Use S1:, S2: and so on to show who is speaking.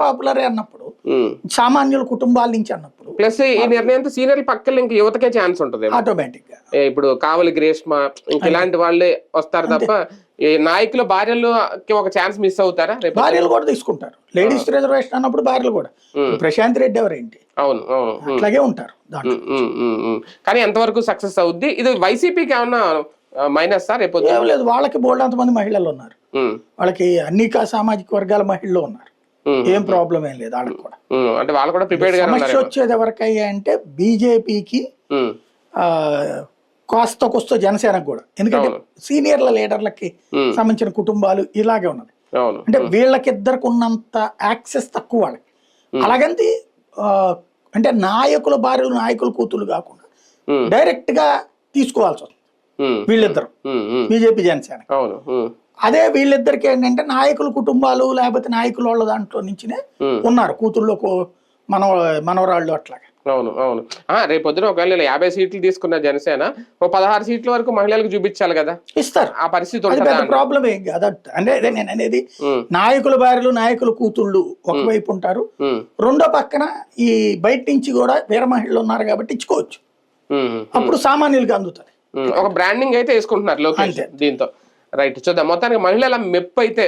S1: అన్పాపులరే అన్నప్పుడు, సామాన్యుల కుటుంబాల నుంచి అన్నప్పుడు
S2: ప్లస్ ఈ నిర్ణయంతో సీనియర్ల పక్కన ఇంక యువతకే ఛాన్స్ ఉంటుంది
S1: ఆటోమేటిక్ గా.
S2: ఇప్పుడు కావలి గ్రేష్మ ఇంక ఇలాంటి వాళ్ళే వస్తారు తప్ప ఈ నాయకుల భార్యలకి ఒక ఛాన్స్ మిస్ అవుతారా?
S1: భార్యలు కూడా తీసుకుంటారు. లేడీస్ రిజర్వేషన్ అన్నప్పుడు భార్యలు కూడా. ప్రశాంత్ రెడ్డి ఎవరేంటి,
S2: అవును అవును
S1: అట్లాగే ఉంటారు దాంట్లో.
S2: కానీ ఎంతవరకు సక్సెస్ అవుద్ది? ఇది వైసీపీకి ఏమన్నా మైనస్ సార్? రేపు
S1: ఏం లేదు, వాళ్ళకి బోల్డంత మంది మహిళలు ఉన్నారు, వాళ్ళకి అన్ని సామాజిక వర్గాల మహిళలు ఉన్నారు, ఏం ప్రాబ్లం ఏం లేదు వాళ్ళకి కూడా.
S2: అంటే వాళ్ళు కూడా ప్రిపేర్డ్ గా
S1: సమస్య వచ్చేది ఎవరికయ్యా అంటే బీజేపీకి, కాస్త కొస్త జనసేనకు కూడా. ఎందుకంటే సీనియర్ల లీడర్లకి సంబంధించిన కుటుంబాలు ఇలాగే ఉన్నది. అంటే వీళ్ళకిద్దరికి ఉన్నంత యాక్సెస్ తక్కువ వాళ్ళకి. అలాగంది అంటే నాయకుల భార్యలు నాయకుల కూతురు కాకుండా డైరెక్ట్ గా తీసుకోవాల్సి వస్తుంది వీళ్ళిద్దరు, బీజేపీ జనసేన. అదే వీళ్ళిద్దరికి ఏంటంటే నాయకుల కుటుంబాలు లేకపోతే నాయకుల వాళ్ళ దాంట్లో నుంచినే ఉన్నారు కూతుర్లో మనవరాళ్ళు అట్లాగా.
S2: అవును అవును. రేపు పొద్దున ఒకవేళ 50 సీట్లు తీసుకున్న జనసేన 16 సీట్ల వరకు మహిళలకు చూపించాలి కదా,
S1: ఇస్తారు.
S2: ఆ పరిస్థితి
S1: ప్రాబ్లం ఏం కాదు. అంటే నేను అనేది నాయకుల భార్యలు నాయకుల కూతుళ్ళు ఒకవైపు ఉంటారు, రెండో పక్కన ఈ బయట నుంచి కూడా వేరే మహిళలు ఉన్నారు కాబట్టి ఇచ్చుకోవచ్చు, అప్పుడు సామాన్యులకి అందుతుంది.
S2: ఒక బ్రాండింగ్ అయితే వేసుకుంటున్నారు లోకేష్ దీంతో. రైట్, చూద్దాం. మొత్తానికి మహిళల మెప్పు అయితే